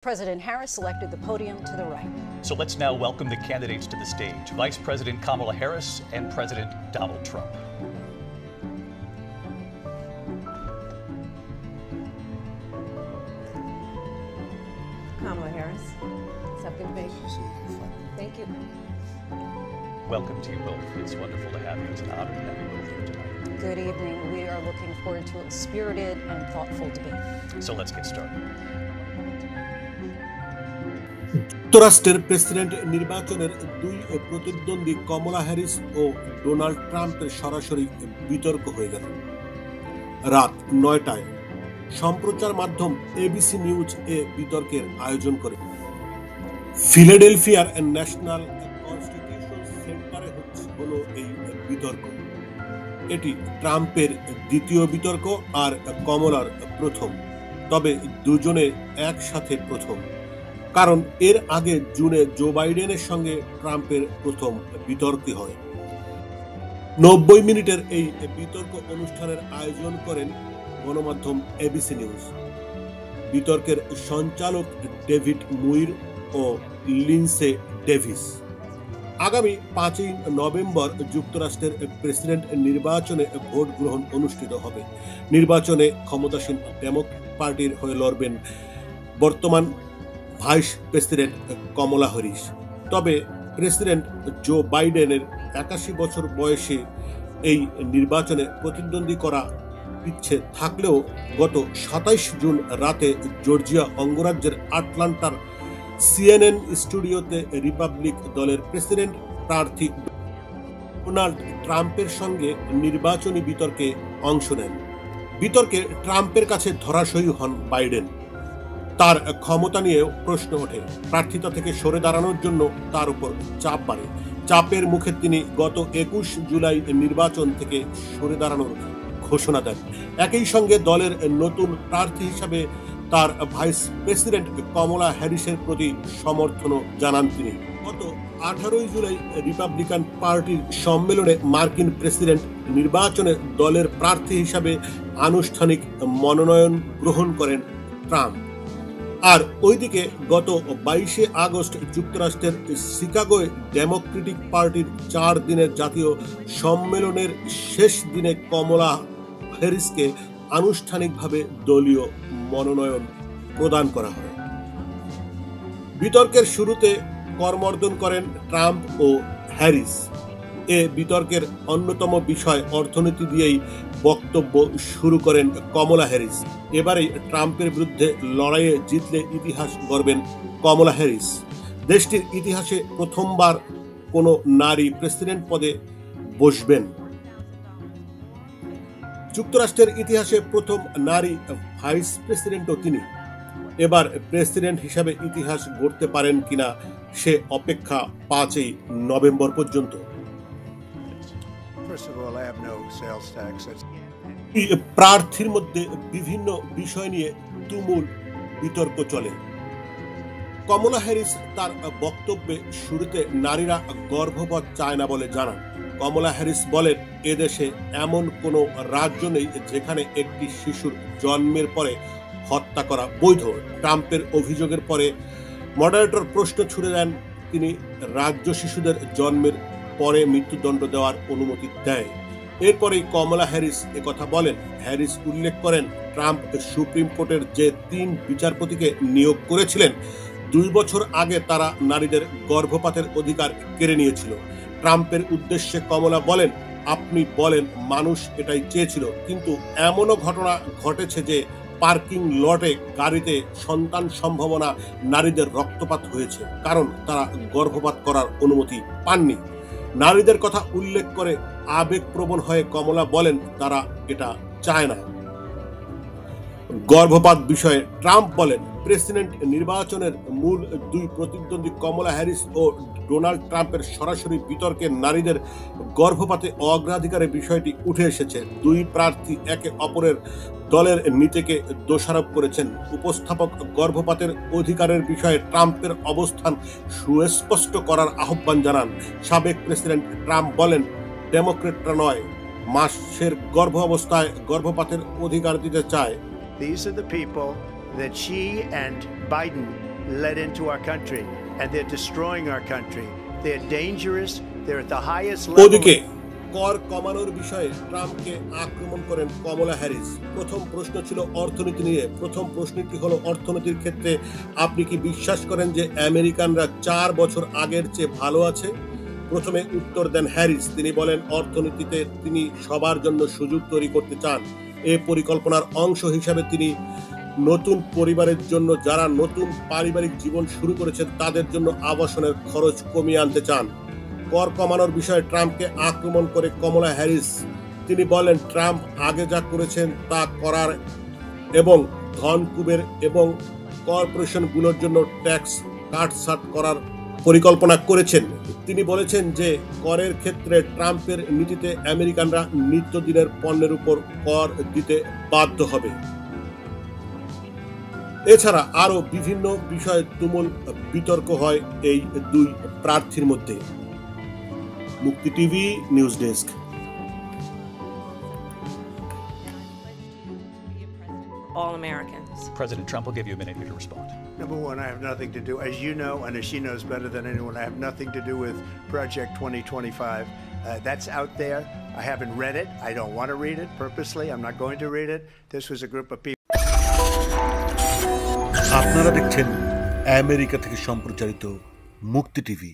President Harris selected the podium to the right. So let's now welcome the candidates to the stage, Vice President Kamala Harris and President Donald Trump. Kamala Harris. Thank you. Welcome to you both. It's wonderful to have you. It's an honor to have you both here tonight. Good evening. We are looking forward to a spirited and thoughtful debate. So let's get started. যুক্তরাষ্ট্রের president নির্বাচনের দুই প্রতিদ্বন্দ্বী কমলা Harris ও Donald ট্রাম্পের সরাসরি বিতর্ক হয়ে গেল রাত ৯টায়। সম্প্রচার মাধ্যম এবিসি নিউজ এ বিতর্কের আয়োজন করে। ফিলাডেলফিয়ার ন্যাশনাল কনস্টিটিউশন সেন্টারে হলো এই বিতর্ক। এটি ট্রাম্পের দ্বিতীয় বিতর্ক আর কমলার প্রথম, তবে দুজনে একসাথে প্রথম, কারণ এর আগে জুনে জো বাইডেনের সঙ্গে ট্রাম্পের প্রথম বিতর্ক হয়। ৯০ মিনিটের এই বিতর্ক অনুষ্ঠানের আয়োজন করেন গণমাধ্যম এবিসি নিউজ। বিতর্কের সঞ্চালক ডেভিড মুইর ও লিন্ডসে ডেভিস। আগামী ৫ই নভেম্বর যুক্তরাষ্ট্রের প্রেসিডেন্ট নির্বাচনে ভোট গ্রহণ অনুষ্ঠিত হবে। নির্বাচনে ক্ষমতাসীন ডেমোক্র্যাট পার্টির হয়ে লড়বেন বর্তমান ভাইস প্রেসিডেন্ট কমলা হ্যারিস। তবে প্রেসিডেন্ট জো বাইডেনের ৮১ বছর বয়সে এই নির্বাচনে প্রতিদ্বন্দ্বী করা ইচ্ছে থাকলেও গত ২৭ জুন রাতে জর্জিয়া অঙ্গরাজ্যের আটলান্টার সিএনএন স্টুডিওতে রিপাবলিক দলের প্রেসিডেন্ট প্রার্থী ডোনাল্ড ট্রাম্পের সঙ্গে নির্বাচনী বিতর্কে অংশ নেন। বিতর্কে ট্রাম্পের কাছে ধরাশয়ী হন বাইডেন। তার ক্ষমতা নিয়েও প্রশ্ন ওঠে। প্রার্থিতা থেকে সরে দাঁড়ানোর জন্য তার উপর চাপ বাড়ে। চাপের মুখে তিনি গত ২১ জুলাই নির্বাচন থেকে সরে দাঁড়ানোর ঘোষণা দেন। একই সঙ্গে দলের নতুন প্রার্থী হিসাবে তার ভাইস প্রেসিডেন্ট কমলা হ্যারিসের প্রতি সমর্থনও জানান তিনি। গত ১৮ জুলাই রিপাবলিকান পার্টির সম্মেলনে মার্কিন প্রেসিডেন্ট নির্বাচনে দলের প্রার্থী হিসাবে আনুষ্ঠানিক মনোনয়ন গ্রহণ করেন ট্রাম্প। আর ওইদিকে গত ২২শে আগস্ট যুক্তরাষ্ট্রের শিকাগোয় ডেমোক্রেটিক পার্টির ৪ দিনের জাতীয় সম্মেলনের শেষ দিনে কমলা হ্যারিসকে আনুষ্ঠানিকভাবে দলীয় মনোনয়ন প্রদান করা হয়। বিতর্কের শুরুতে করমর্দন করেন ট্রাম্প ও হ্যারিস। এ বিতর্কের অন্যতম বিষয় অর্থনীতি দিয়েই বক্তব্য শুরু করেন কমলা হ্যারিস। এবারেই ট্রাম্পের বিরুদ্ধে লড়াইয়ে জিতলে ইতিহাস গড়বেন কমলা হ্যারিস। দেশটির ইতিহাসে প্রথমবার কোনো নারী প্রেসিডেন্ট পদে বসবেন। যুক্তরাষ্ট্রের ইতিহাসে প্রথম নারী ভাইস প্রেসিডেন্টও তিনি। এবার প্রেসিডেন্ট হিসাবে ইতিহাস গড়তে পারেন কিনা সে অপেক্ষা ৫ই নভেম্বর পর্যন্ত। প্রার্থীর মধ্যে বিভিন্ন বিষয় নিয়ে তুমুল বিতর্ক চলে। কমলা হ্যারিস তার বক্তব্যে শুরুতে নারীরা গর্ভপাত চায় না বলে জানান। কমলা হ্যারিস বলেন, এদেশে এমন কোনো রাজ্য নেই যেখানে একটি শিশুর জন্মের পরে হত্যা করা বৈধ। ট্রাম্পের অভিযোগের পরে মডারেটর প্রশ্ন ছুড়ে দেন, তিনি রাজ্য শিশুদের জন্মের পরে মৃত্যুদণ্ড দেওয়ার অনুমতি দেয়। এরপরেই কমলা হ্যারিস একথা বলেন। হ্যারিস উল্লেখ করেন, ট্রাম্প সুপ্রিম কোর্টের যে ৩ বিচারপতিকে নিয়োগ করেছিলেন ২ বছর আগে তারা নারীদের গর্ভপাতের অধিকার কেড়ে নিয়েছিল। ট্রাম্পের উদ্দেশ্যে কমলা বলেন, আপনি বলেন মানুষ এটাই চেয়েছিল, কিন্তু এমনও ঘটনা ঘটেছে যে পার্কিং লটে গাড়িতে সন্তান সম্ভাবনা নারীদের রক্তপাত হয়েছে, কারণ তারা গর্ভপাত করার অনুমতি পাননি। নারীদের কথা উল্লেখ করে আবেগপ্রবণ হয়ে কমলা বলেন, তারা এটা চায় না। গর্ভপাত বিষয়ে ট্রাম্প বলেন, প্রেসিডেন্ট নির্বাচনের মূল দুই প্রতিদ্বন্দ্বী কমলা হ্যারিস ও ডোনাল্ড ট্রাম্পের সরাসরি বিতর্কে নারীদের গর্ভপাতে অগ্রাধিকারের বিষয়টি উঠে এসেছে। দুই প্রার্থী একে অপরের দলের নীতিকে দোষারোপ করেছেন। উপস্থাপক গর্ভপাতের অধিকারের বিষয়ে ট্রাম্পের অবস্থান সুস্পষ্ট করার আহ্বান জানান। সাবেক প্রেসিডেন্ট ট্রাম্প বলেন, ডেমোক্রেটরা নয়, মাসের গর্ভ অবস্থায় গর্ভপাতের অধিকার দিতে চায়। These are the people that she and Biden let into our country, and they're destroying our country. They're dangerous. They're at the highest level. ওদিকে কর কমানোর বিষয়ে ট্রাম্পকে আক্রমণ করেন কমলা হ্যারিস। প্রথম প্রশ্ন ছিল অর্থনীতি নিয়ে। প্রথম প্রশ্নটি হলো অর্থনীতির ক্ষেত্রে আপনি কি বিশ্বাস করেন যে আমেরিকানরা 4 বছর আগের চেয়ে ভালো আছে? প্রথমে উত্তর দেন হ্যারিস। তিনি বলেন অর্থনীতিতে তিনি সবার জন্য সুযোগ তৈরি করতে চান। এই পরিকল্পনার অংশ হিসাবে তিনি নতুন পরিবারের জন্য যারা নতুন পারিবারিক জীবন শুরু করেছেন তাদের জন্য আবাসনের খরচ কমিয়ে আনতে চান। কর কমানোর বিষয়ে ট্রাম্পকে আক্রমণ করে কমলা হ্যারিস। তিনি বলেন ট্রাম্প আগে যা করেছেন তা করার এবং ধন কুবের এবং কর্পোরেশনগুলোর জন্য ট্যাক্স কাটছাঁট করার পরিকল্পনা করেছেন। তিনি বলেছেন যে করের ক্ষেত্রে ট্রাম্পের নীতিতে আমেরিকানরা নিত্যদিনের পণ্যের উপর কর দিতে বাধ্য হবে। এছাড়া আরো বিভিন্ন বিষয়ে তুমুল বিতর্ক হয় এই দুই প্রার্থীর মধ্যে। মুক্তি TV news desk. All Americans. President Trump will give you a minute here to respond. Number one, I have nothing to do, as you know, and as she knows better than anyone, I have nothing to do with Project 2025. That's out there. I haven't read it. I don't want to read it purposely. I'm not going to read it. This was a group of people. আপনারা দেখছেন America থেকে সম্প্রচারিত মুক্তি TV.